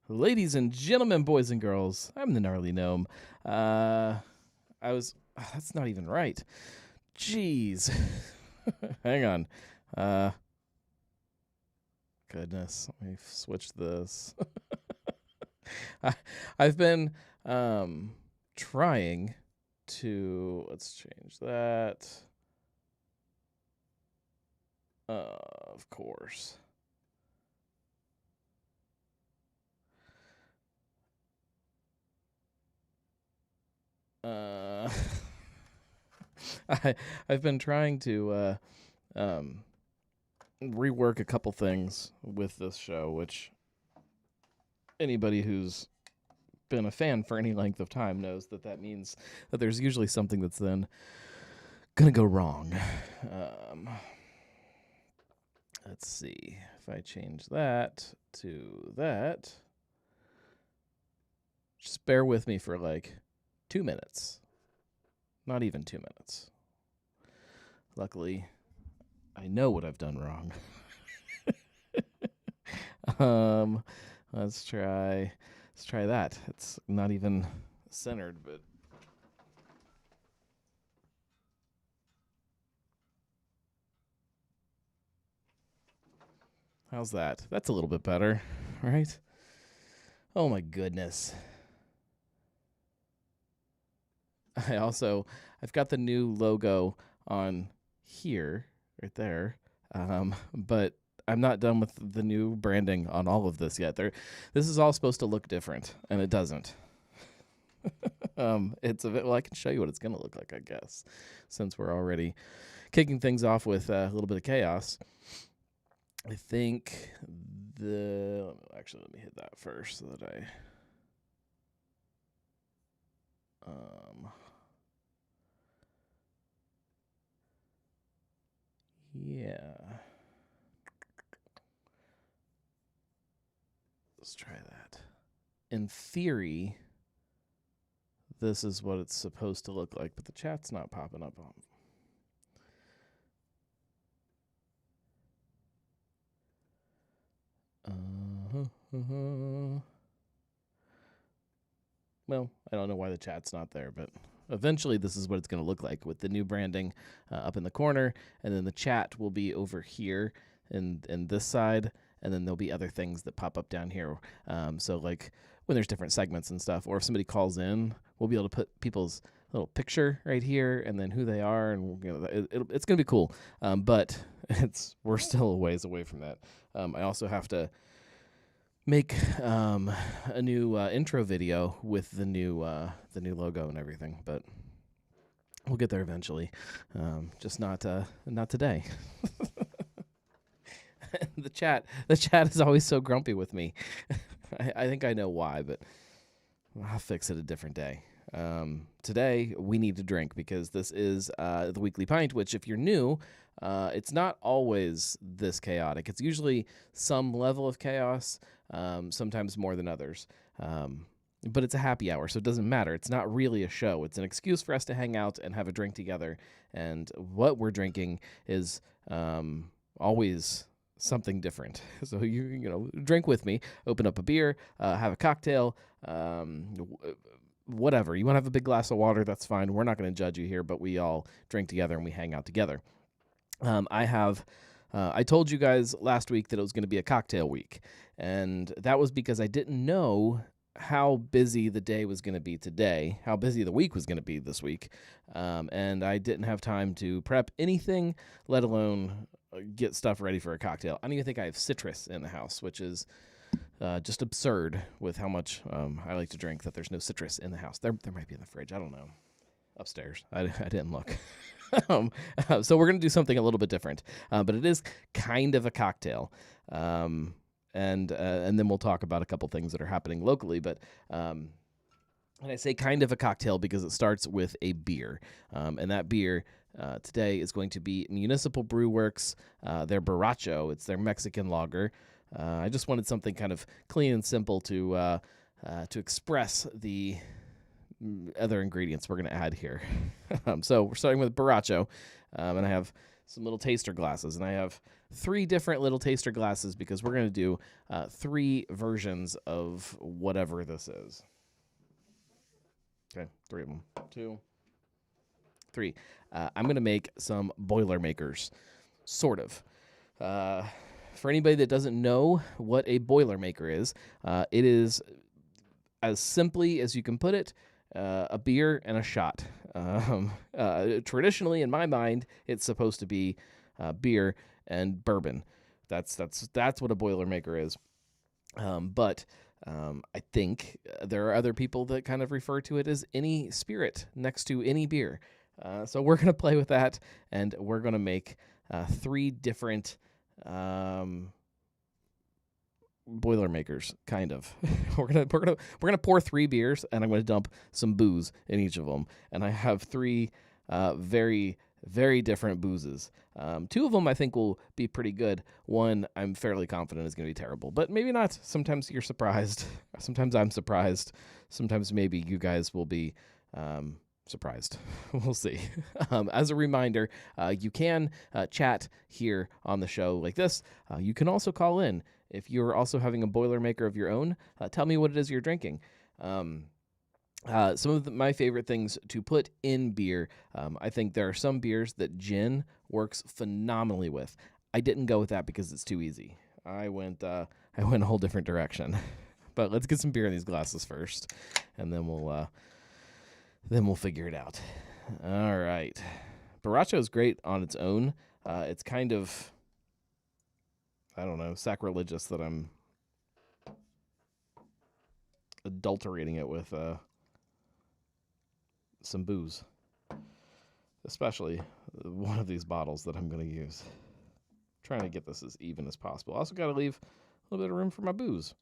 Ladies and gentlemen, boys and girls, I'm the Gnarly Gnome. That's not even right. Jeez. Hang on. Goodness, let me switch this. I've been trying to, let's change that. Of course. I've been trying to rework a couple things with this show, which anybody who's been a fan for any length of time knows that means that there's usually something that's then gonna go wrong. Let's see if I change that to that. Just bear with me for like 2 minutes. Not even 2 minutes. Luckily, I know what I've done wrong. Let's try that. It's not even centered, but how's that? That's a little bit better, right? Oh my goodness. I've got the new logo on here, right there. But I'm not done with the new branding on all of this yet. This is all supposed to look different, and it doesn't. It's a bit. Well, I can show you what it's going to look like, I guess, since we're already kicking things off with a little bit of chaos. I think actually, let me hit that first so that I. Yeah. Let's try that. In theory, this is what it's supposed to look like, but the chat's not popping up on. Well, I don't know why the chat's not there, but eventually this is what it's going to look like with the new branding up in the corner, and then the chat will be over here in this side, and then there'll be other things that pop up down here. So like when there's different segments and stuff, or if somebody calls in, we'll be able to put people's little picture right here and then who they are, and it's going to be cool. But we're still a ways away from that. I also have to make a new intro video with the new logo and everything, but we'll get there eventually. Just not today. The chat is always so grumpy with me. I think I know why, but I'll fix it a different day. Today we need to drink because this is the Weekly Pint, which if you're new, it's not always this chaotic. It's usually some level of chaos, sometimes more than others. But it's a happy hour, so it doesn't matter. It's not really a show. It's an excuse for us to hang out and have a drink together. And what we're drinking is always something different. So you drink with me, open up a beer, have a cocktail, whatever. You want to have a big glass of water, that's fine. We're not going to judge you here, but we all drink together and we hang out together. I told you guys last week that it was going to be a cocktail week, and that was because I didn't know how busy the day was going to be today, how busy the week was going to be this week, and I didn't have time to prep anything, let alone get stuff ready for a cocktail. I don't even think I have citrus in the house, which is just absurd with how much I like to drink, that there's no citrus in the house. There might be in the fridge. I don't know. Upstairs. I didn't look. So we're going to do something a little bit different, but it is kind of a cocktail. And then we'll talk about a couple things that are happening locally. But and I say kind of a cocktail because it starts with a beer. And that beer today is going to be Municipal Brew Works, their Borracho. It's their Mexican lager. I just wanted something kind of clean and simple to express the other ingredients we're going to add here. So we're starting with Borracho, and I have some little taster glasses, and I have 3 different little taster glasses because we're going to do 3 versions of whatever this is. Okay, 3 of them. 2, 3. I'm going to make some Boilermakers, sort of. For anybody that doesn't know what a Boilermaker is, it is, as simply as you can put it, a beer and a shot. Traditionally, in my mind, it's supposed to be beer and bourbon. That's what a Boilermaker is. But I think there are other people that kind of refer to it as any spirit next to any beer. So we're going to play with that, and we're going to make 3 different Boilermakers, kind of. we're gonna pour 3 beers, and I'm gonna dump some booze in each of them. And I have 3 very, very different boozes. 2 of them I think will be pretty good. One I'm fairly confident is gonna be terrible, but maybe not. Sometimes you're surprised. Sometimes I'm surprised. Sometimes maybe you guys will be surprised. We'll see. As a reminder, you can chat here on the show like this. You can also call in. If you're also having a Boilermaker of your own, tell me what it is you're drinking. Some of my favorite things to put in beer, I think there are some beers that gin works phenomenally with. I didn't go with that because it's too easy. I went a whole different direction. But let's get some beer in these glasses first, and then we'll figure it out. All right. Borracho is great on its own. It's kind of, I don't know, sacrilegious that I'm adulterating it with some booze, especially one of these bottles that I'm going to use. Trying to get this as even as possible. Also got to leave a little bit of room for my booze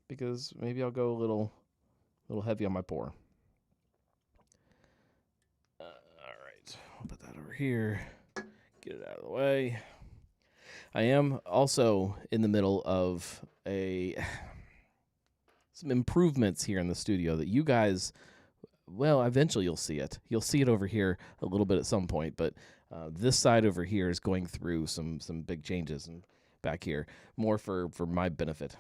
because maybe I'll go a little heavy on my pour. All right, I'll put that over here. Get it out of the way. I am also in the middle of some improvements here in the studio that you guys, well, eventually you'll see it. You'll see it over here a little bit at some point, but this side over here is going through some big changes, and back here, more for my benefit.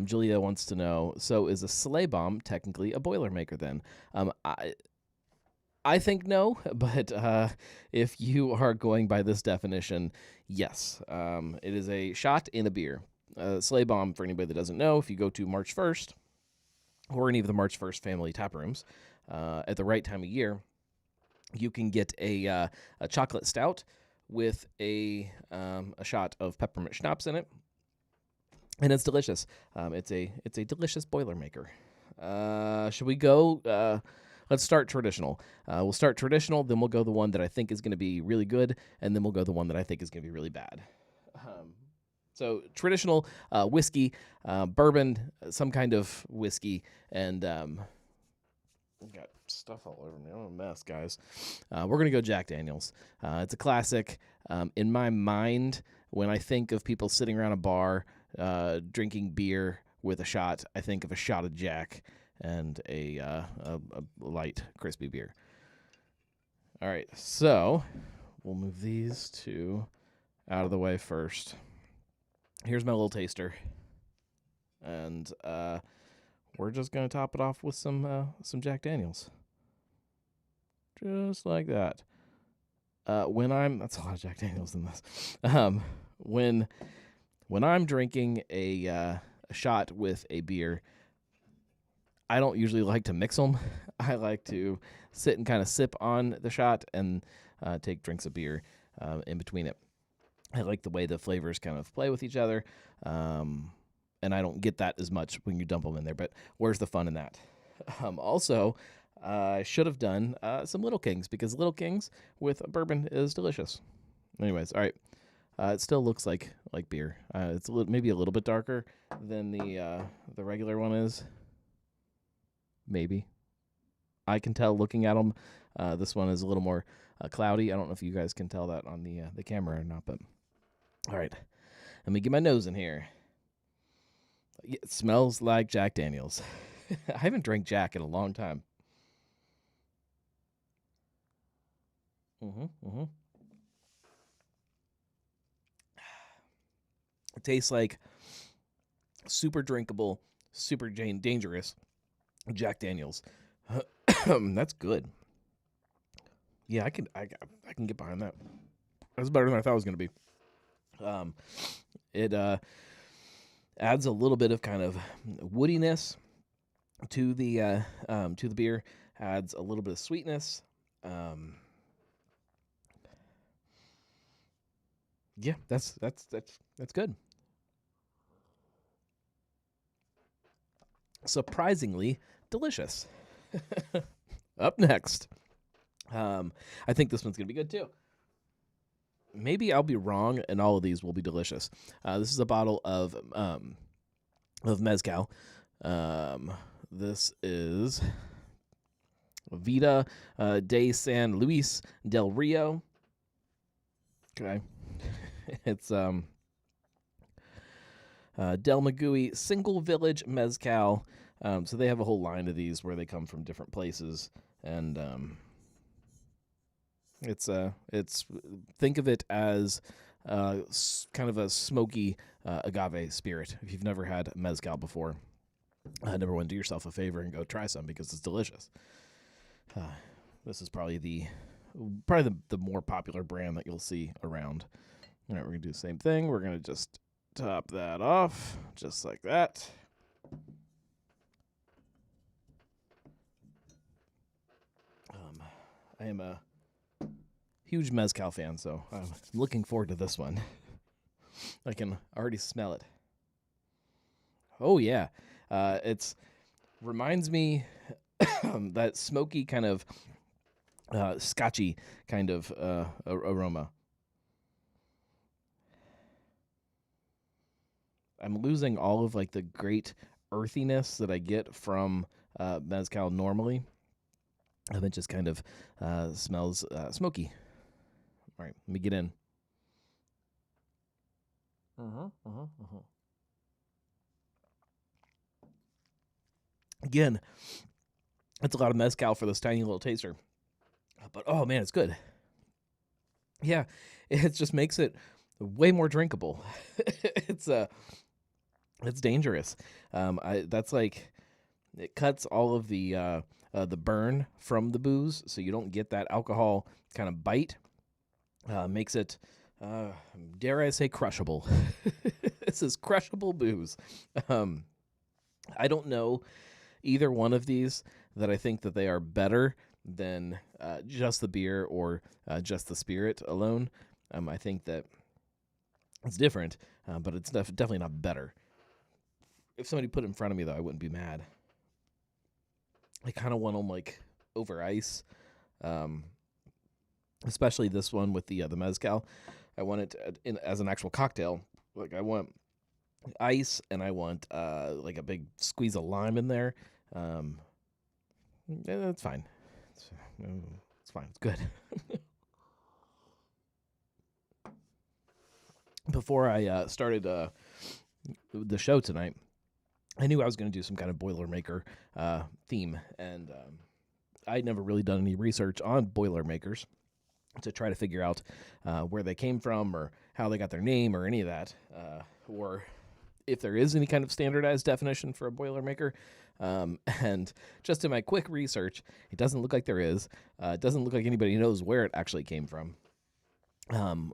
Julia wants to know, so is a sleigh bomb technically a Boilermaker then? I think no, but if you are going by this definition, yes. It is a shot in a beer. Sleigh bomb, for anybody that doesn't know, if you go to March 1st or any of the March 1st family tap rooms at the right time of year, you can get a chocolate stout with a shot of peppermint schnapps in it, and it's delicious. It's a delicious Boilermaker. Should we go? Let's start traditional. We'll start traditional, then we'll go the one that I think is going to be really good, and then we'll go the one that I think is going to be really bad. So traditional whiskey, bourbon, some kind of whiskey, and I've got stuff all over me. I'm a mess, guys. We're going to go Jack Daniels. It's a classic. In my mind, when I think of people sitting around a bar drinking beer with a shot, I think of a shot of Jack and a light, crispy beer. All right, so we'll move these 2 out of the way first. Here's my little taster, and we're just going to top it off with some Jack Daniels. Just like that. That's a lot of Jack Daniels in this. When I'm drinking a shot with a beer, I don't usually like to mix them. I like to sit and kind of sip on the shot and take drinks of beer in between it. I like the way the flavors kind of play with each other, and I don't get that as much when you dump them in there, but where's the fun in that? Also, I should have done some Little Kings, because Little Kings with a bourbon is delicious. Anyways, all right. It still looks like beer. It's maybe a little bit darker than the regular one is. Maybe. I can tell looking at them. This one is a little more cloudy. I don't know if you guys can tell that on the camera or not, but all right. Let me get my nose in here. It smells like Jack Daniels. I haven't drank Jack in a long time. It tastes like super drinkable, super dangerous Jack Daniels. That's good. Yeah, I can get behind that. That's better than I thought it was going to be. It adds a little bit of kind of woodiness to the beer. Adds a little bit of sweetness. Yeah, that's good. Surprisingly delicious. Up next, I think this one's gonna be good too. Maybe I'll be wrong, and all of these will be delicious. This is a bottle of mezcal. This is Vida de San Luis del Rio. Okay, it's Del Magui Single Village Mezcal. So they have a whole line of these where they come from different places, and it's think of it as kind of a smoky agave spirit. If you've never had mezcal before, number one, do yourself a favor and go try some because it's delicious. This is probably the more popular brand that you'll see around. All right, we're gonna do the same thing. We're gonna just top that off just like that. I am a huge mezcal fan, so I'm looking forward to this one. I can already smell it. Oh yeah, it's reminds me that smoky kind of scotchy kind of aroma. I'm losing all of like the great earthiness that I get from mezcal normally. And it just kind of smells smoky. All right, let me get in. Again, it's a lot of mezcal for this tiny little taster. But oh man, it's good. Yeah, it just makes it way more drinkable. It's dangerous. That's like it cuts all of the burn from the booze, so you don't get that alcohol kind of bite. Makes it, dare I say, crushable. This is crushable booze. I don't know either one of these that I think that they are better than just the beer or just the spirit alone. I think that it's different, but it's definitely not better. If somebody put it in front of me, though, I wouldn't be mad. I kind of want them like over ice, especially this one with the mezcal. I want it as an actual cocktail. Like I want ice, and I want like a big squeeze of lime in there. Yeah, that's fine. It's fine. It's good. Before I started the show tonight, I knew I was going to do some kind of Boilermaker theme, and I'd never really done any research on Boilermakers to try to figure out where they came from or how they got their name or any of that, or if there is any kind of standardized definition for a Boilermaker. And just in my quick research, it doesn't look like there is. It doesn't look like anybody knows where it actually came from.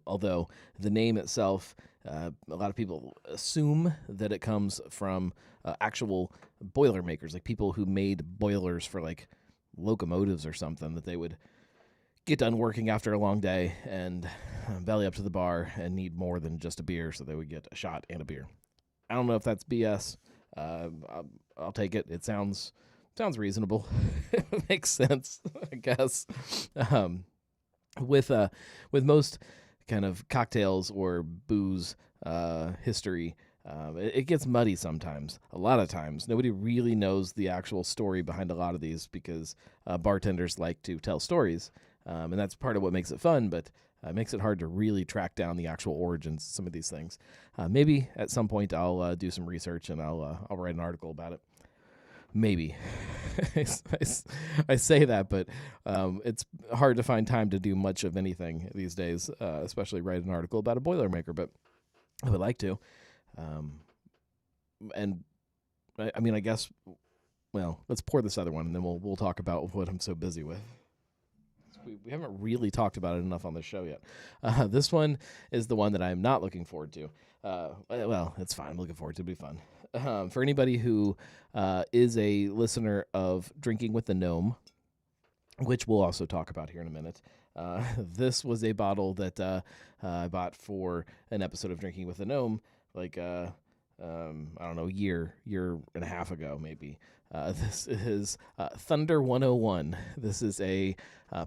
Although the name itself, a lot of people assume that it comes from actual Boilermakers, like people who made boilers for like locomotives or something, that they would get done working after a long day and belly up to the bar and need more than just a beer, so they would get a shot and a beer. I don't know if that's BS. I'll take it. It sounds reasonable. It makes sense, I guess. With most kind of cocktails or booze history, it gets muddy sometimes. A lot of times, nobody really knows the actual story behind a lot of these because bartenders like to tell stories, and that's part of what makes it fun. But it makes it hard to really track down the actual origins of some of these things. Maybe at some point I'll do some research and I'll write an article about it. Maybe. I say that, but it's hard to find time to do much of anything these days, especially write an article about a Boilermaker, but I would like to. And I mean, I guess, well, let's pour this other one, and then we'll talk about what I'm so busy with. We haven't really talked about it enough on the show yet. This one is the one that I'm not looking forward to. Well, it's fine. I'm looking forward to it. It'll be fun. For anybody who is a listener of Drinking with the Gnome, which we'll also talk about here in a minute, this was a bottle that I bought for an episode of Drinking with the Gnome, like, I don't know, year and a half ago, maybe. This is Thunder 101. This is a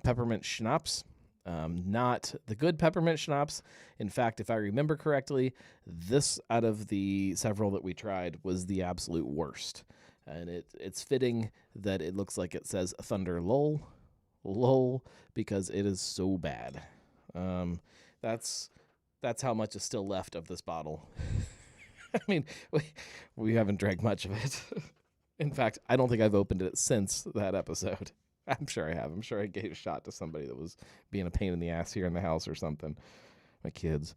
peppermint schnapps, not the good peppermint schnapps. In fact, if I remember correctly, this out of the several that we tried was the absolute worst. And it's fitting that it looks like it says Thunder lol, because it is so bad. That's how much is still left of this bottle. I mean, we haven't drank much of it. In fact, I don't think I've opened it since that episode. I'm sure I have. I'm sure I gave a shot to somebody that was being a pain in the ass here in the house or something. My kids.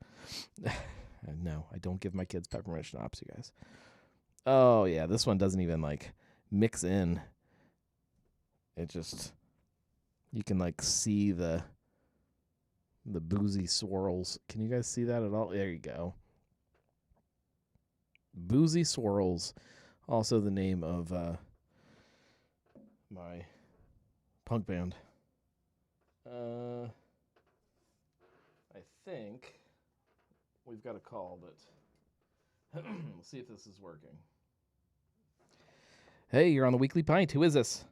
No, I don't give my kids peppermint schnapps, you guys. Oh, yeah, this one doesn't even, like, mix in. It just, you can, like, see the boozy swirls. Can you guys see that at all? There you go. Boozy Swirls, also the name of my punk band. I think we've got a call, but we'll see if this is working. Hey, you're on the Weekly Pint. Who is this?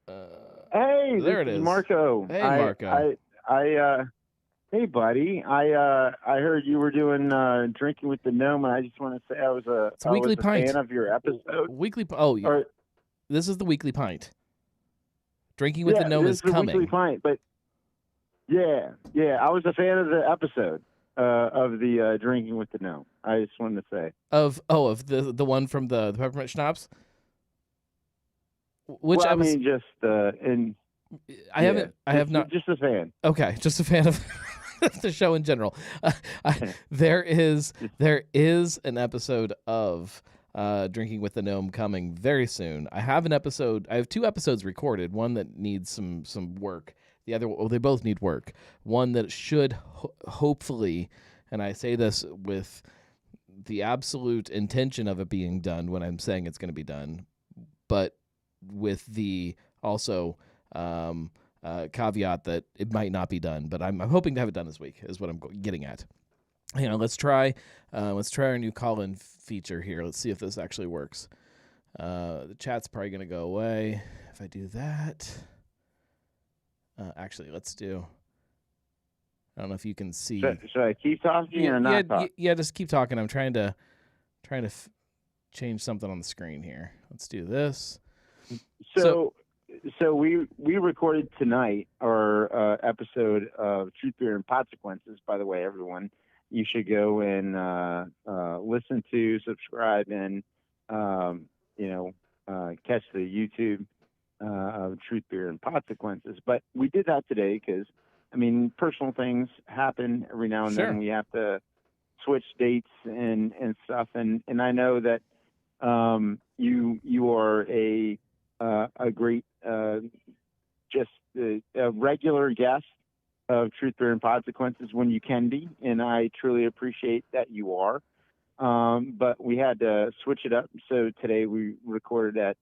Hey, there this it is. Marco. Hey, Marco. Hey, buddy. I heard you were doing Drinking with the Gnome, and I just want to say I was a fan of your episode. This is the Weekly Pint. Drinking with the Gnome is coming. The Weekly Pint, but yeah, I was a fan of the episode of the Drinking with the Gnome. I just wanted to say of the one from the peppermint schnapps. Which I mean, just I have not. Just a fan. Okay, just a fan of the show in general. There is an episode of Drinking with the Gnome coming very soon. I have two episodes recorded. One that needs some work. The other, they both need work. One that should hopefully, and I say this with the absolute intention of it being done when I'm saying it's going to be done, but with the also caveat that it might not be done, but I'm hoping to have it done this week is what I'm getting at. Let's try our new call-in feature here. Let's see if this actually works. The chat's probably going to go away if I do that. Actually, let's do. I don't know if you can see. Should I keep talking or not? Yeah, just keep talking. I'm trying to change something on the screen here. Let's do this. So we recorded tonight our episode of Truth, Beer, and Consequences. By the way, everyone, you should go and listen to, subscribe, and catch the YouTube of Truth, Beer, and Consequences. But we did that today because, I mean, personal things happen every now and then. We have to switch dates and stuff. And I know that you are a great a regular guest of Truth, Beer, and Consequences when you can be, and I truly appreciate that you are. But we had to switch it up, so today we recorded at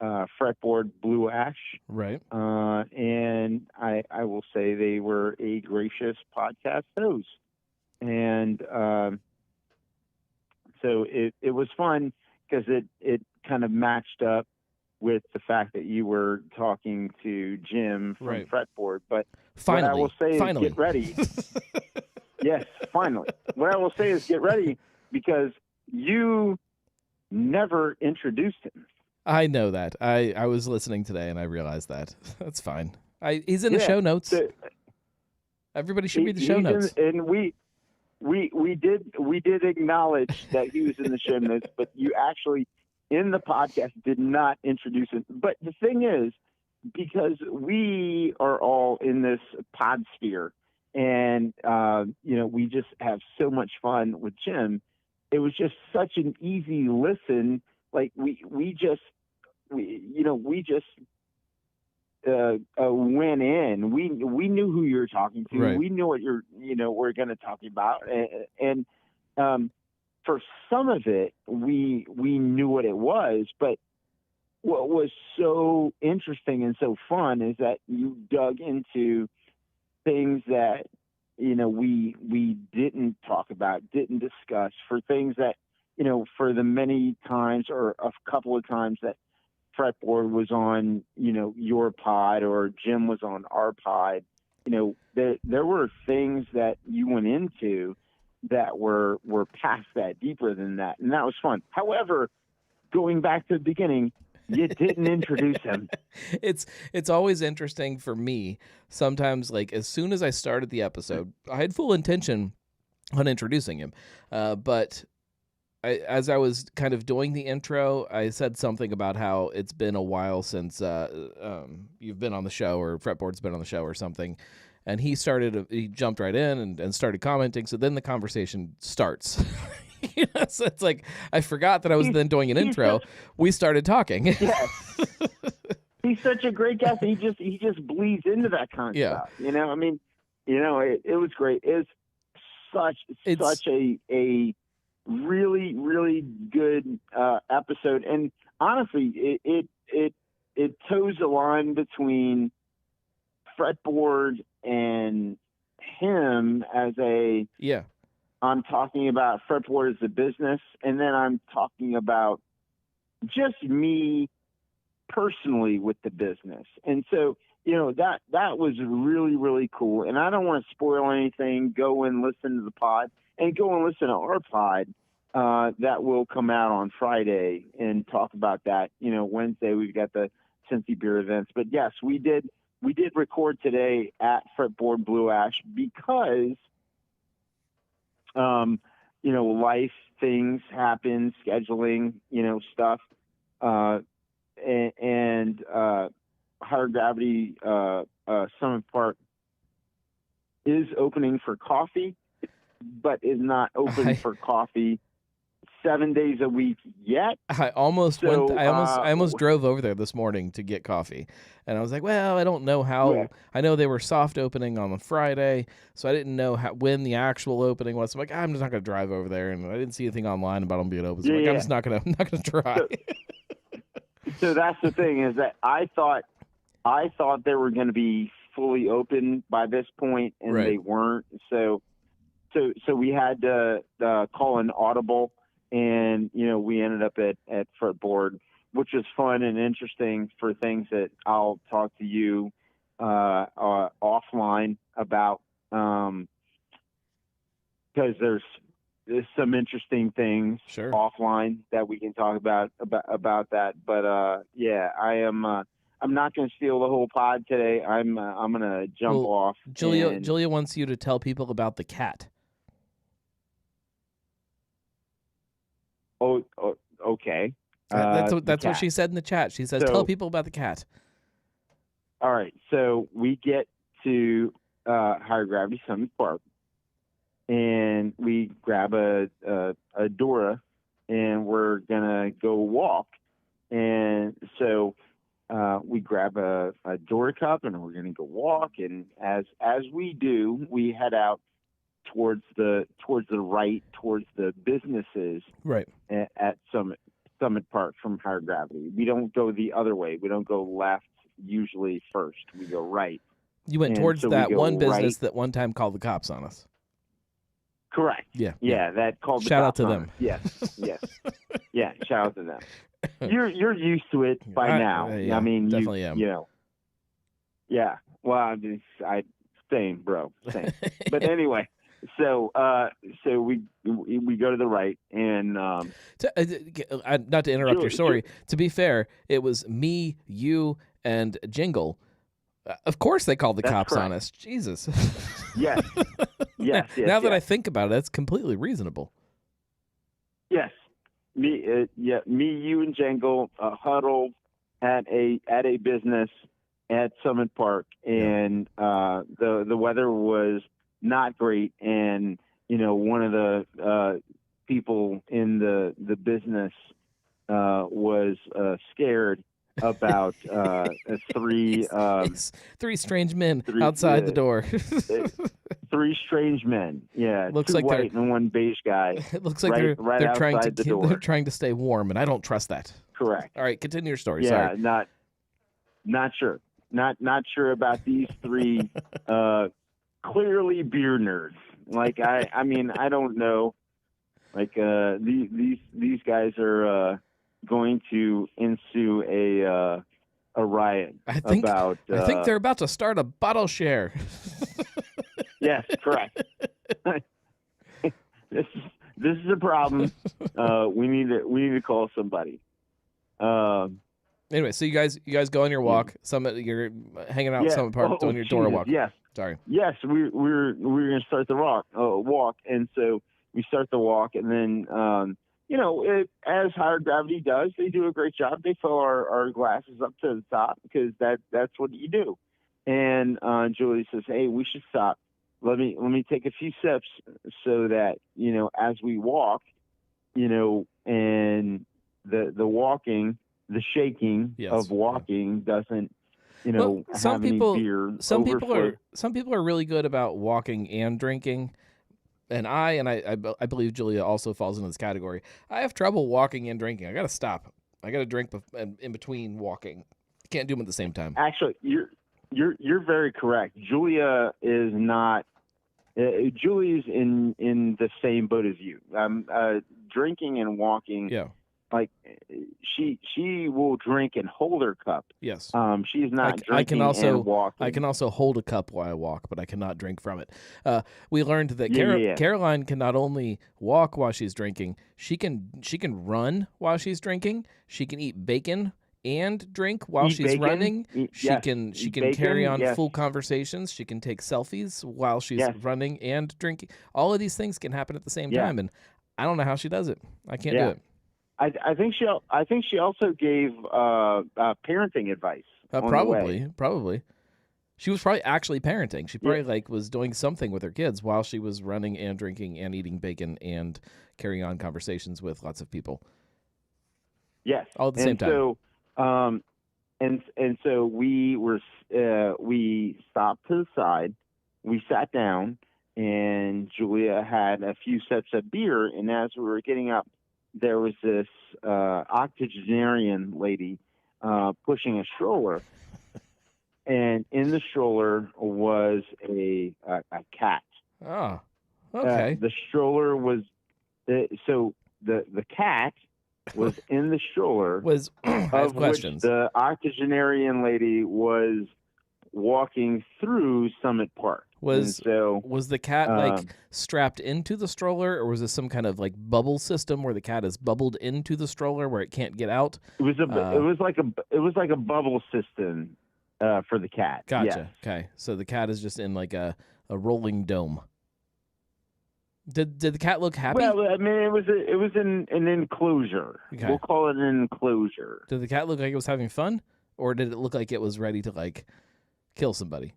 Fretboard Blue Ash. Right. And I will say they were a gracious podcast host. And so it was fun because it kind of matched up with the fact that you were talking to Jim from Fretboard. But finally, what I will say is get ready. Yes, finally. What I will say is get ready because you never introduced him. I know that. I was listening today and I realized that. That's fine. He's in the show notes. Everybody should read the show notes. And we did acknowledge that he was in the show notes, but you actually in the podcast did not introduce him. But the thing is, because we are all in this pod sphere and we just have so much fun with Jim, it was just such an easy listen. Like we just went in. We knew who you were talking to. Right. We knew what we're going to talk about, and for some of it, we knew what it was. But what was so interesting and so fun is that you dug into things that we didn't talk about, didn't discuss, for things that for the many times or a couple of times that Fretboard was on your pod or Jim was on our pod, there were things that you went into that were past that, deeper than that, and that was fun. However, going back to the beginning, you didn't introduce him. It's always interesting for me. Sometimes, like, as soon as I started the episode, I had full intention on introducing him, but as I was kind of doing the intro, I said something about how it's been a while since you've been on the show, or Fretboard's been on the show or something. And he jumped right in and started commenting. So then the conversation starts. So it's like, I forgot that I was then doing an intro. We started talking. Yes. He's such a great guest. He just bleeds into that kind of stuff. I mean, it was great. It's such a really, really good episode. And honestly, it toes the line between Fretboard and him as I'm talking about Fretboard as a business, and then I'm talking about just me personally with the business. And so, that was really, really cool. And I don't want to spoil anything. Go and listen to the pod, and go and listen to our pod that will come out on Friday and talk about that. Wednesday we've got the Cincy Beer events. But yes, we did record today at Fretboard Blue Ash because life things happen, scheduling, stuff. And Higher Gravity Summit Park is opening for coffee, but is not open for coffee 7 days a week yet. I almost drove over there this morning to get coffee, and I was like, well, I don't know how. Yeah. I know they were soft opening on a Friday, so I didn't know when the actual opening was. So I'm like, I'm just not going to drive over there, and I didn't see anything online about them being open. So I'm just not going to try. So that's the thing, is that I thought they were going to be fully open by this point, and they weren't. So we had to call an audible. And, we ended up at Fretboard, which was fun and interesting for things that I'll talk to you offline about, because there's some interesting things offline that we can talk about that. But I am. I'm not going to steal the whole pod today. I'm going to jump off. Julia wants you to tell people about the cat. Oh, okay. That's what she said in the chat. She says, tell people about the cat. All right. So we get to Higher Gravity Summit Park, and we grab a Dora, and we're going to go walk. And so we grab a Dora cup, and we're going to go walk. And as we do, we head out towards the right, towards the businesses at Summit Park from Higher Gravity. We don't go the other way. We don't go left usually first. We go right. You went towards that one business that one time called the cops on us. Correct. Yeah. That called the shout cops out to on them. Us. Yes. Yeah. Shout out to them. You're used to it by now. Yeah, I mean, definitely am. Yeah. Well, same, bro. Same. But anyway. So we go to the right, and not to interrupt your story. To be fair, it was me, you, and Jingle. Of course, they called the cops on us. Jesus. Yes. Now that I think about it, that's completely reasonable. Yes. Me, you, and Jingle huddled at a business at Summit Park, and the weather was not great, and one of the people in the business was scared about three Three strange men three outside the door. three strange men. Yeah, Looks two like white and one beige guy. it looks like right they're trying to outside the door. they're trying to stay warm, and I don't trust that. Correct. All right, continue your story. Yeah, Sorry. not sure. Not sure about these three clearly beer nerds. Like I mean I don't know. Like these guys are going to ensue a riot I think about. they're about to start a bottle share. Yes, correct. this is a problem. We need to call somebody. Anyway, so you guys go on your walk. You're hanging out at Summit Park doing your Dora walk. Yes. Sorry. Yes, we're going to start the walk, and so we start the walk, and then as higher gravity does, they do a great job. They fill our glasses up to the top because that's what you do. And Julie says, "Hey, we should stop. Let me take a few steps so that as we walk, and the walking, the shaking of walking doesn't." Some people are really good about walking and drinking, and I believe Julia also falls into this category. I have trouble walking and drinking. I got to stop. I got to drink in between walking. Can't do them at the same time. Actually, you're very correct. Julia is not. Julie's in the same boat as you. Drinking and walking. Yeah. Like she will drink and hold her cup. Yes. She's not drinking and walking. I can also hold a cup while I walk, but I cannot drink from it. We learned that Caroline can not only walk while she's drinking, she can run while she's drinking. She can eat bacon and drink while she's running. She can carry on full conversations. She can take selfies while she's running and drinking. All of these things can happen at the same time, and I don't know how she does it. I can't do it. I think she also gave parenting advice. Probably. She was probably actually parenting. She probably was doing something with her kids while she was running and drinking and eating bacon and carrying on conversations with lots of people. Yes, all at the same time. So, and so we stopped to the side. We sat down, and Julia had a few sips of beer. And as we were getting up, there was this octogenarian lady pushing a stroller, and in the stroller was a cat. Oh, okay. The stroller was so the cat was in the stroller. I have questions. Which the octogenarian lady was walking through Summit Park. Was the cat strapped into the stroller, or was this some kind of bubble system where the cat is bubbled into the stroller where it can't get out? It was like a bubble system for the cat. Gotcha. Yes. Okay, so the cat is just in a rolling dome. Did the cat look happy? Well, I mean, it was an enclosure. Okay. We'll call it an enclosure. Did the cat look like it was having fun, or did it look like it was ready to kill somebody?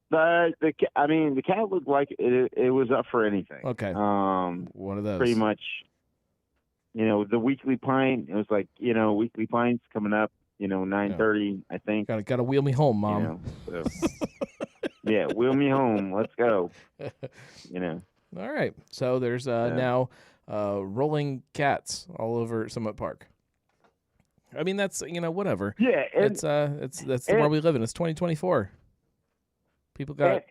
But the cat looked like it was up for anything. Okay. One of those. Pretty much. The weekly pint. It was weekly pints coming up. 9:30. I think. Gotta wheel me home, Mom. So. Yeah, wheel me home. Let's go. All right. So there's now rolling cats all over Summit Park. I mean, that's whatever. Yeah, that's the world we live in. It's 2024. People got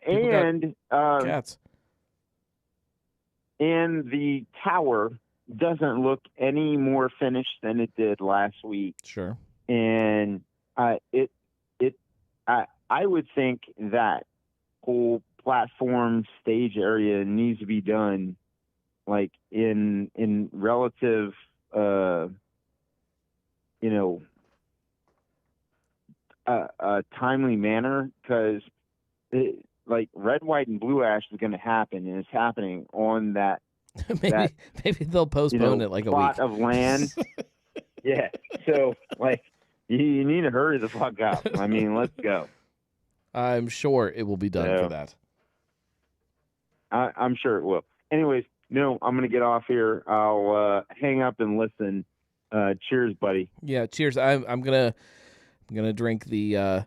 cats. And the tower doesn't look any more finished than it did last week. Sure. And I would think that whole platform stage area needs to be done in relative timely manner, because red, white, and blue ash is going to happen, and it's happening on that maybe they'll postpone it a plot week of land. Yeah, so you need to hurry the fuck up. I mean, let's go. I'm sure it will be done for that. I'm sure it will. anyways, no, I'm going to get off here. I'll hang up and listen. Cheers, buddy. Yeah, cheers. I'm gonna drink the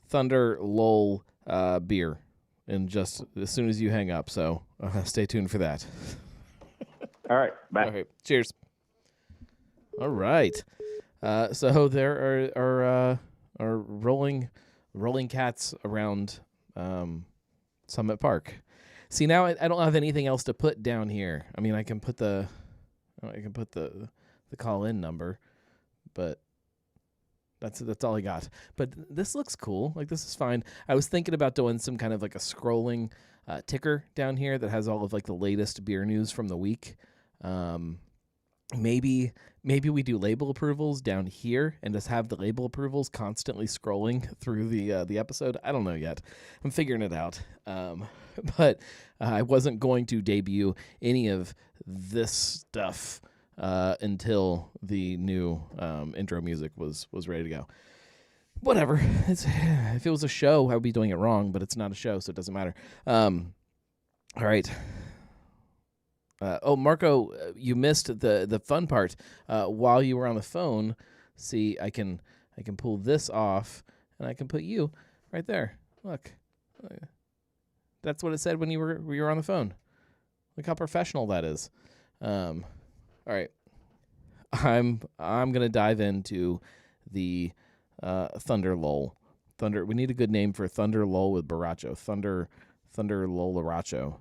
Thunder Lowell beer, and just as soon as you hang up. So stay tuned for that. All right, bye. All right, cheers. All right. So there are rolling cats around Summit Park. See, now I don't have anything else to put down here. I mean, I can put the call in number, but that's all I got. But this looks cool. Like, this is fine. I was thinking about doing some kind of like a scrolling ticker down here that has all of like the latest beer news from the week. Maybe we do label approvals down here and just have the label approvals constantly scrolling through the episode. I don't know yet. I'm figuring it out. But I wasn't going to debut any of this stuff until the new intro music was ready to go. Whatever. If it was a show, I would be doing it wrong, but it's not a show, so it doesn't matter. All right. Marco, you missed the fun part. While you were on the phone, see, I can pull this off, and I can put you right there. Look. That's what it said when you were on the phone. Look how professional that is. All right. I'm gonna dive into the Thunder Lull. Thunder. We need a good name for Thunder Lull with Baracho. Thunder Lull-Aracho.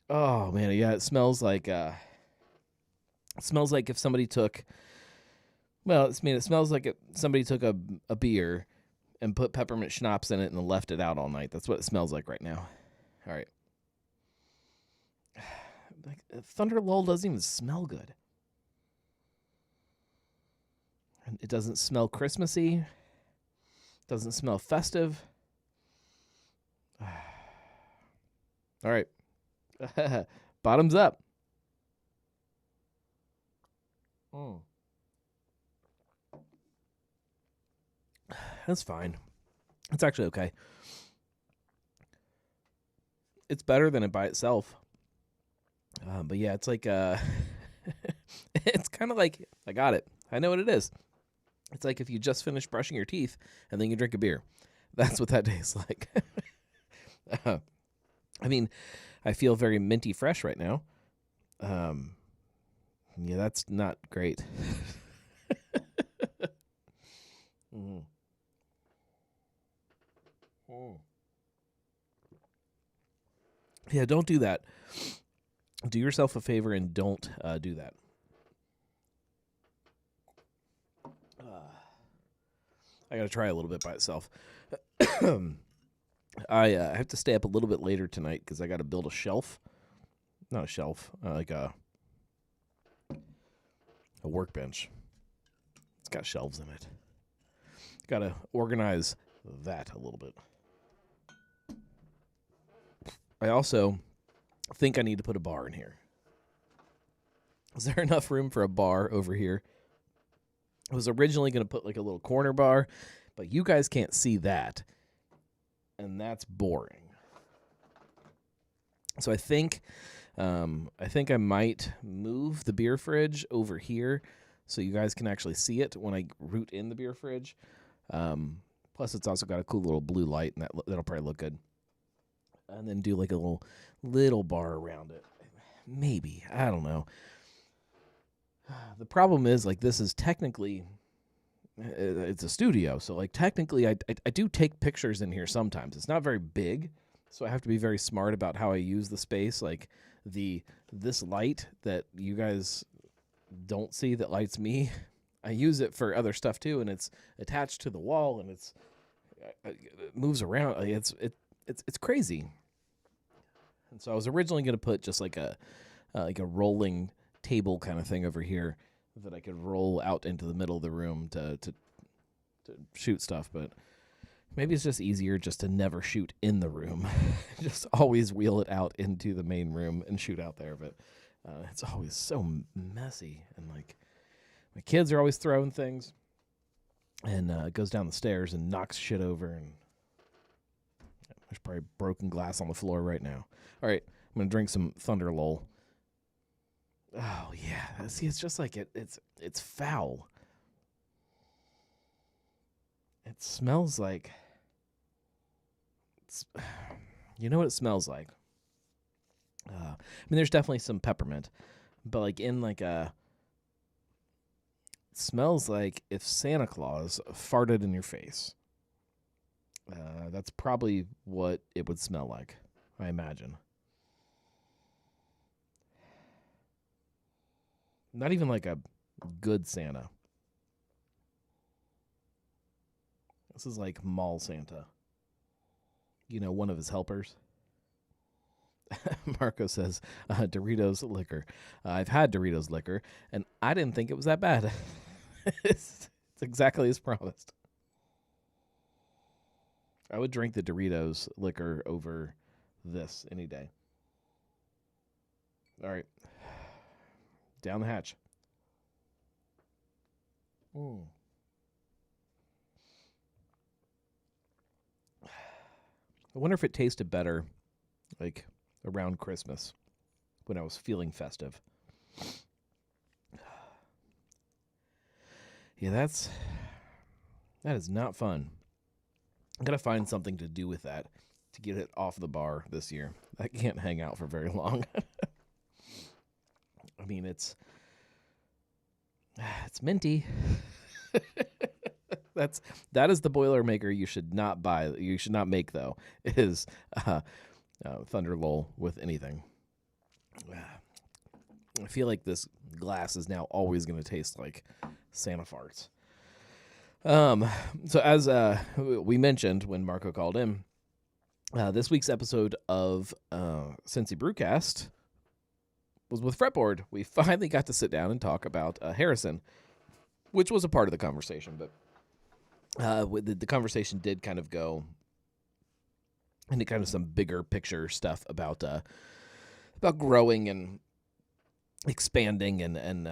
Oh man, yeah. It smells like if somebody took. Well, it smells like somebody took a beer and put peppermint schnapps in it and left it out all night. That's what it smells like right now. All right. Like, Thunder Lull doesn't even smell good. It doesn't smell Christmassy. Doesn't smell festive. All right. Bottoms up. That's fine. It's actually okay. It's better than it by itself. But yeah, it's like it's kind of like, I got it. I know what it is. It's like if you just finished brushing your teeth and then you drink a beer. That's what that tastes like. I mean, I feel very minty fresh right now. Yeah, that's not great. Mm. Yeah, don't do that. Do yourself a favor and don't do that. I got to try a little bit by itself. I have to stay up a little bit later tonight because I got to build a shelf. Not a shelf, like a workbench. It's got shelves in it. Got to organize that a little bit. I also think I need to put a bar in here. Is there enough room for a bar over here? I was originally going to put like a little corner bar, but you guys can't see that. And that's boring. So I think I might move the beer fridge over here so you guys can actually see it when I root in the beer fridge. Plus, it's also got a cool little blue light, and that'll probably look good. And then do like a little bar around it. Maybe. I don't know. The problem is, like, this is technically, it's a studio. So, like, technically, I do take pictures in here sometimes. It's not very big, so I have to be very smart about how I use the space. Like, this light that you guys don't see that lights me, I use it for other stuff too, and it's attached to the wall, and it moves around. Like, it's crazy. And so I was originally going to put just like a rolling table kind of thing over here that I could roll out into the middle of the room to shoot stuff, but maybe it's just easier just to never shoot in the room. Just always wheel it out into the main room and shoot out there, but it's always so messy, and like my kids are always throwing things, and it goes down the stairs and knocks shit over, and There's probably broken glass on the floor right now. All right, I'm going to drink some Thunder Lol. Oh, yeah. See, it's just like it's foul. It smells like... you know what it smells like? I mean, there's definitely some peppermint, but like in like a... It smells like if Santa Claus farted in your face. That's probably what it would smell like, I imagine. Not even like a good Santa. This is like mall Santa. You know, one of his helpers. Marco says, Doritos liquor. I've had Doritos liquor, and I didn't think it was that bad. It's exactly as promised. I would drink the Doritos liquor over this any day. All right. Down the hatch. Mm. I wonder if it tasted better, like, around Christmas when I was feeling festive. Yeah, that is not fun. I'm going to find something to do with that to get it off the bar this year. I can't hang out for very long. I mean, it's minty. That is the Boilermaker you should not buy. You should not make though. Is Thunder Lol with anything. I feel like this glass is now always going to taste like Santa farts. So as we mentioned when Marco called in, this week's episode of Cincy Brewcast was with Fretboard. We finally got to sit down and talk about Harrison, which was a part of the conversation, but the conversation did kind of go into kind of some bigger picture stuff about growing and expanding and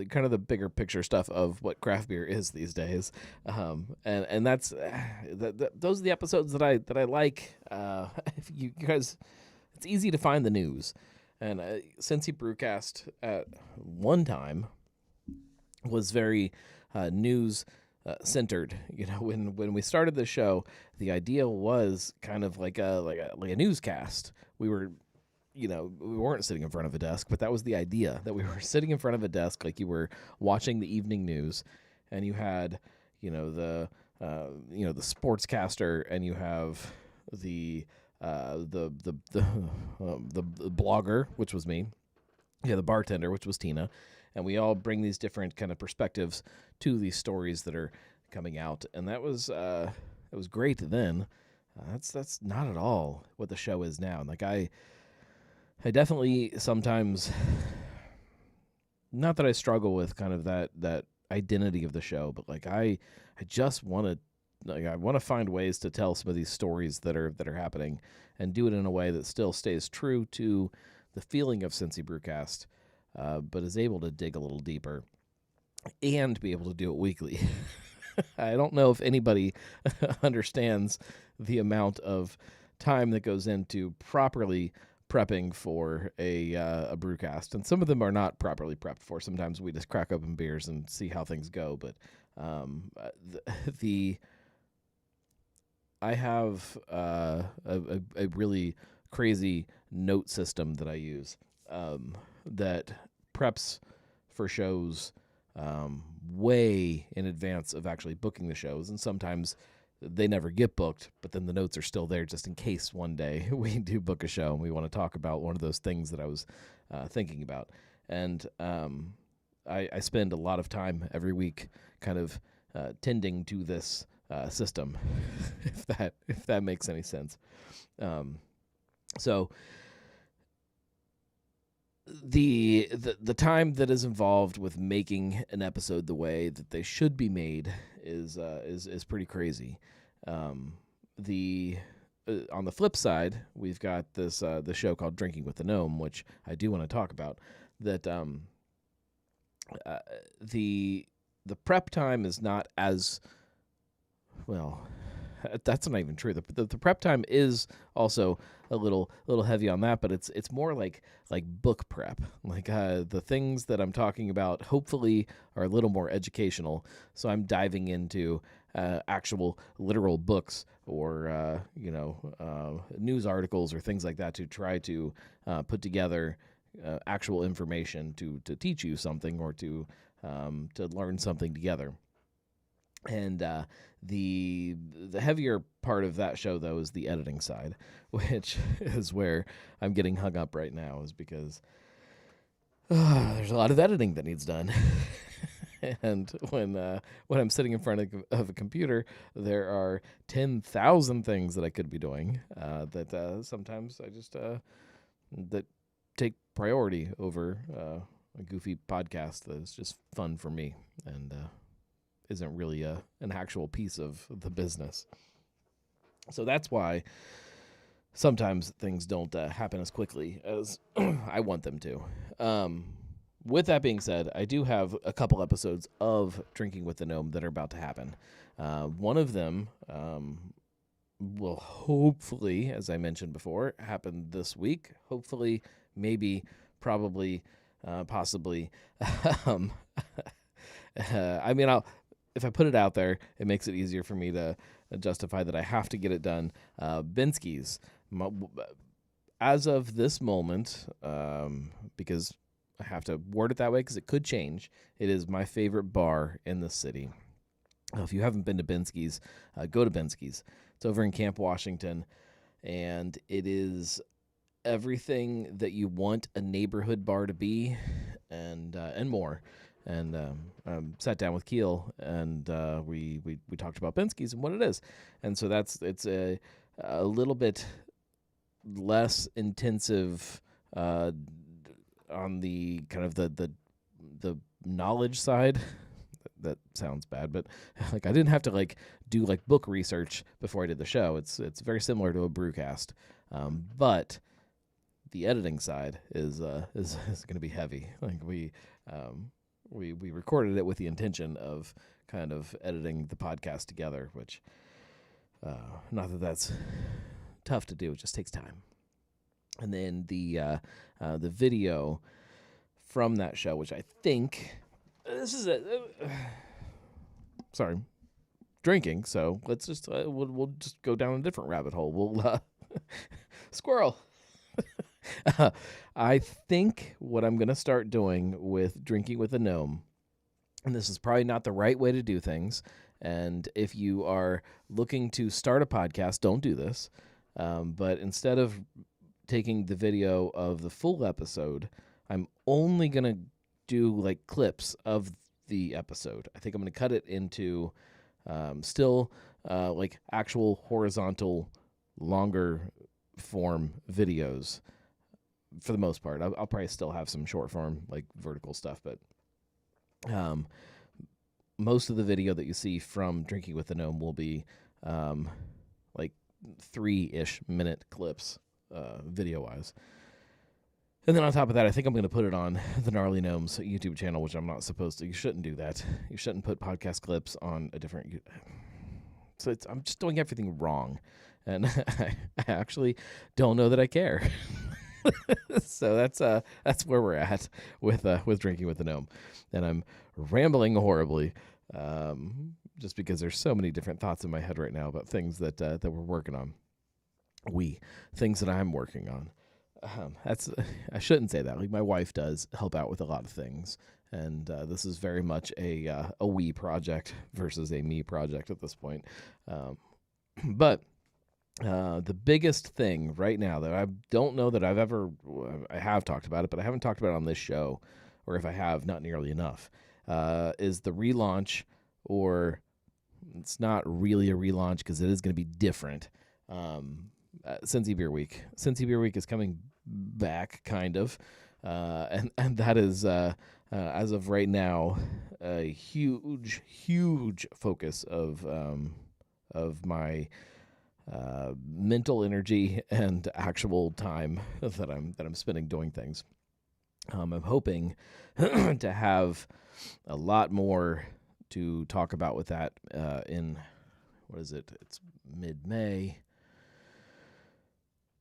kind of the bigger picture stuff of what craft beer is these days, and that's those are the episodes that I like. If you guys, it's easy to find the news, and Cincy Brewcast at one time was very news centered. You know, when we started the show, the idea was kind of like a newscast. We were, you know, we weren't sitting in front of a desk, but that was the idea, that we were sitting in front of a desk like you were watching the evening news, and you had, you know, the sportscaster, and you have the blogger, which was me, the bartender, which was Tina, and we all bring these different kind of perspectives to these stories that are coming out, and that was great then. That's not at all what the show is now. And like I definitely sometimes, not that I struggle with kind of that identity of the show, but like I just want to find ways to tell some of these stories that are happening and do it in a way that still stays true to the feeling of Cincy Brewcast, but is able to dig a little deeper and be able to do it weekly. I don't know if anybody understands the amount of time that goes into properly prepping for a brewcast, and some of them are not properly prepped for. Sometimes we just crack open beers and see how things go. But I have a really crazy note system that I use that preps for shows way in advance of actually booking the shows, and sometimes they never get booked, but then the notes are still there just in case one day we do book a show and we want to talk about one of those things that I was thinking about. And I spend a lot of time every week kind of tending to this system, if that makes any sense. So the time that is involved with making an episode the way that they should be made is pretty crazy. On the flip side, we've got this the show called Drinking with the Gnome, which I do want to talk about. That the prep time is not as well, that's not even true. The prep time is also a little heavy on that, but it's more like book prep. Like the things that I'm talking about, hopefully, are a little more educational. So I'm diving into actual literal books or news articles or things like that to try to put together actual information to teach you something or to learn something together. And the heavier part of that show, though, is the editing side, which is where I'm getting hung up right now, is because there's a lot of editing that needs done. And when I'm sitting in front of a computer, there are 10,000 things that I could be doing that sometimes I just that take priority over a goofy podcast that's just fun for me and isn't really an actual piece of the business. So that's why sometimes things don't happen as quickly as I want them to. With that being said, I do have a couple episodes of Drinking with the Gnome that are about to happen. One of them will hopefully, as I mentioned before, happen this week. Hopefully, maybe, probably, possibly. I mean, if I put it out there, it makes it easier for me to justify that I have to get it done. Binsky's, as of this moment, because I have to word it that way because it could change, it is my favorite bar in the city. If you haven't been to Binsky's, go to Binsky's. It's over in Camp Washington, and it is everything that you want a neighborhood bar to be, and more. And sat down with Keel, and we talked about Binsky's and what it is. And so it's a little bit less intensive on the kind of the knowledge side. That sounds bad, but like I didn't have to do book research before I did the show. It's very similar to a brewcast, but the editing side is going to be heavy. Like we recorded it with the intention of kind of editing the podcast together, which not that that's tough to do. It just takes time. And then the video from that show, which I think this is sorry, drinking. So let's just we'll just go down a different rabbit hole. We'll squirrel. I think what I'm going to start doing with Drinking with a Gnome, and this is probably not the right way to do things, and if you are looking to start a podcast, don't do this, but instead of taking the video of the full episode, I'm only going to do clips of the episode. I think I'm going to cut it into still actual horizontal, longer form videos. For the most part, I'll probably still have some short form, vertical stuff, but most of the video that you see from Drinking with the Gnome will be 3-ish minute clips, video-wise. And then on top of that, I think I'm going to put it on the Gnarly Gnomes YouTube channel, which I'm not supposed to. You shouldn't do that. You shouldn't put podcast clips on a different... So I'm just doing everything wrong. And I actually don't know that I care. So that's where we're at with Drinking with the Gnome, and I'm rambling horribly, just because there's so many different thoughts in my head right now about things that we're working on. Things that I'm working on. I shouldn't say that. My wife does help out with a lot of things, and this is very much a we project versus a me project at this point. But the biggest thing right now that I don't know that I have talked about it, but I haven't talked about it on this show, or if I have, not nearly enough, is the relaunch, or it's not really a relaunch because it is going to be different. Cincy Beer Week. Cincy Beer Week is coming back, kind of, and that is, as of right now, a huge focus of my mental energy and actual time that I'm spending doing things. I'm hoping to have a lot more to talk about with that in what is it? It's mid-May.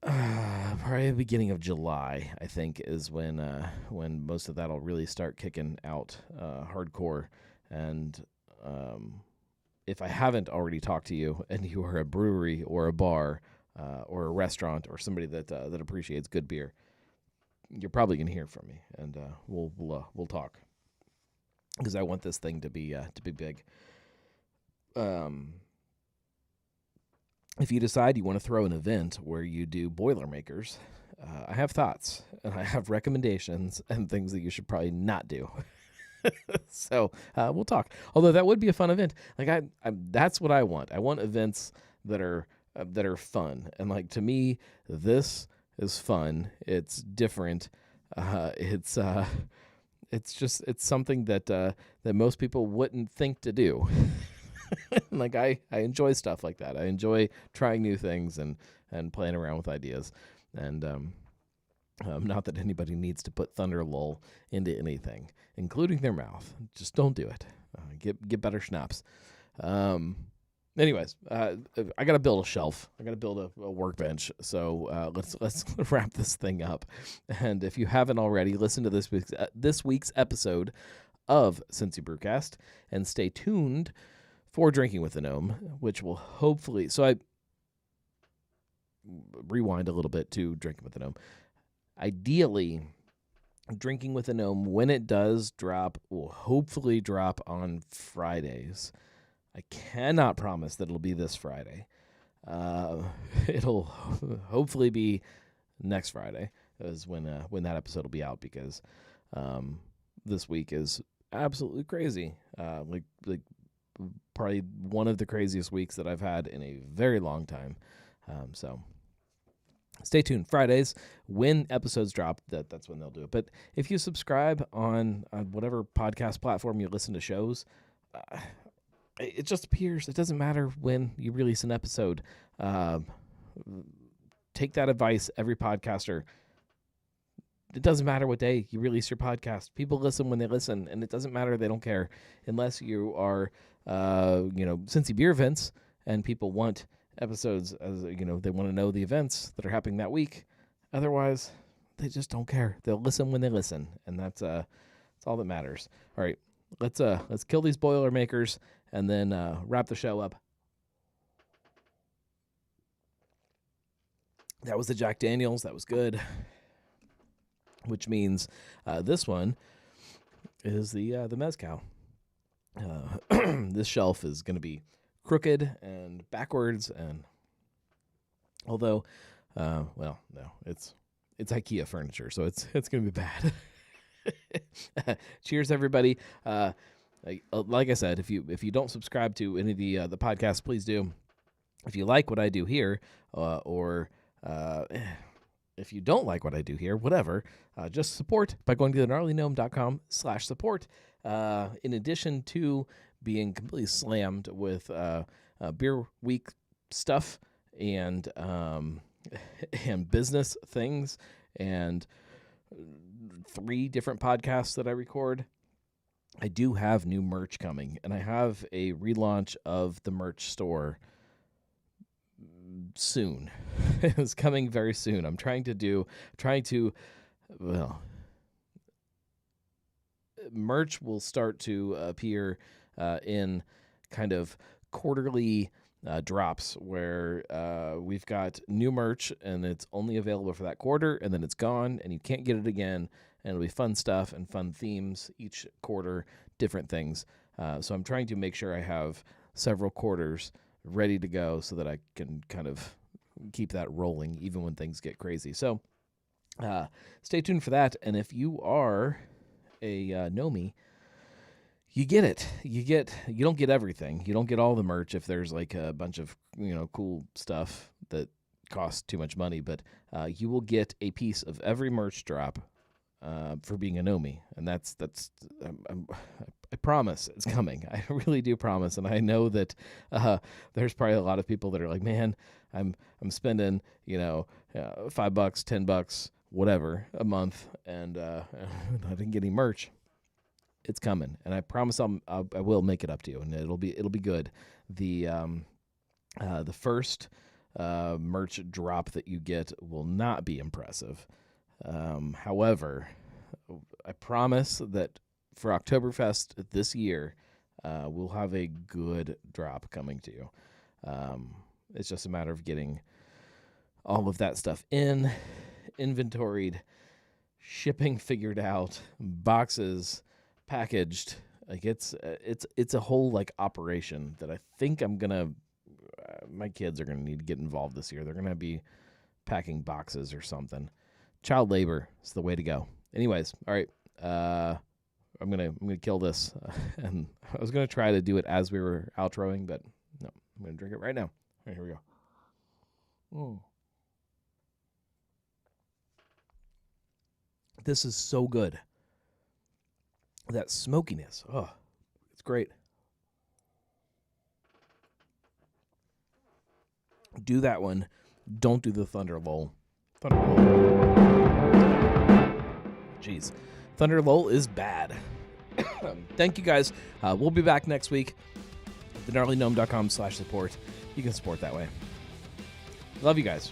Probably the beginning of July, I think, is when most of that'll really start kicking out hardcore. And if I haven't already talked to you, and you are a brewery or a bar or a restaurant or somebody that appreciates good beer, you're probably gonna hear from me, and we'll talk, because I want this thing to be big. If you decide you want to throw an event where you do Boilermakers, I have thoughts and I have recommendations and things that you should probably not do. So we'll talk. Although that would be a fun event. Like I that's what I want. I want events that are fun. And like, to me, this is fun. It's different. It's something that most people wouldn't think to do. Like I enjoy stuff like that. I enjoy trying new things and playing around with ideas. And not that anybody needs to put Thunder Lull into anything, including their mouth. Just don't do it. Get better schnapps. Anyways, I got to build a shelf. I got to build a workbench. So let's wrap this thing up. And if you haven't already, listen to this week's episode of Cincy Brewcast, and stay tuned for Drinking with the Gnome, which will hopefully... So I rewind a little bit to Drinking with the Gnome. Ideally, Drinking with the Gnome, when it does drop, will hopefully drop on Fridays. I cannot promise that it'll be this Friday. It'll hopefully be next Friday is when that episode will be out, because this week is absolutely crazy. Like probably one of the craziest weeks that I've had in a very long time. So stay tuned. Fridays, when episodes drop, that's when they'll do it. But if you subscribe on whatever podcast platform you listen to shows, it just appears. It doesn't matter when you release an episode. Take that advice, every podcaster. It doesn't matter what day you release your podcast. People listen when they listen, and it doesn't matter. They don't care, unless you are, Cincy beer events, and people want episodes, as they want to know the events that are happening that week. Otherwise, they just don't care. They'll listen when they listen, and that's all that matters. All right, let's kill these Boilermakers and then wrap the show up. That was the Jack Daniels. That was good. Which means this one is the Mezcal. This shelf is going to be crooked and backwards, and although, no, it's IKEA furniture, so it's going to be bad. Cheers, everybody. Like I said, if you don't subscribe to any of the podcasts, please do. If you like what I do here, or if you don't like what I do here, whatever, just support by going to thegnarlygnome.com/support. In addition to being completely slammed with beer week stuff and business things, and 3 different podcasts that I record, I do have new merch coming, and I have a relaunch of the merch store soon. It's coming very soon. I'm trying to merch will start to appear in kind of quarterly drops, where we've got new merch and it's only available for that quarter, and then it's gone and you can't get it again, and it'll be fun stuff and fun themes each quarter, different things. So I'm trying to make sure I have several quarters ready to go so that I can kind of keep that rolling even when things get crazy. So stay tuned for that. And if you are a Nomie, you get it. You don't get everything. You don't get all the merch if there's like a bunch of cool stuff that costs too much money, but you will get a piece of every merch drop for being a Nomie, and that's I promise it's coming. I really do promise, and I know that there's probably a lot of people that are like, man, I'm spending $5, $10, whatever a month, and I didn't get any merch. It's coming, and I promise I will make it up to you, and it'll be good. The The first merch drop that you get will not be impressive. However, I promise that for Oktoberfest this year, we'll have a good drop coming to you. It's just a matter of getting all of that stuff inventoried, shipping figured out, boxes packaged. Like it's a whole like operation that I think I'm gonna. My kids are gonna need to get involved this year. They're gonna be packing boxes or something. Child labor is the way to go. Anyways, all right. I'm gonna kill this, and I was gonna try to do it as we were outroing, but no, I'm gonna drink it right now. All right, here we go. This is so good. That smokiness, it's great. Do that one. Don't do the Thunder Lull. Jeez. Thunder Lull is bad. Thank you guys. We'll be back next week. TheGnarlyGnome.com/support. You can support that way. Love you guys.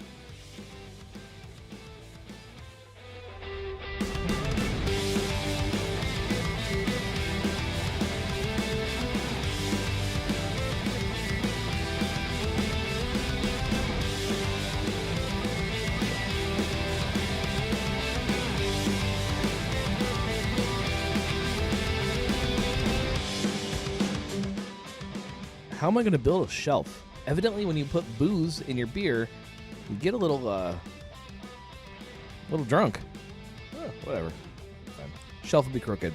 How am I going to build a shelf? Evidently, when you put booze in your beer, you get a little drunk. Whatever. Fine. Shelf will be crooked.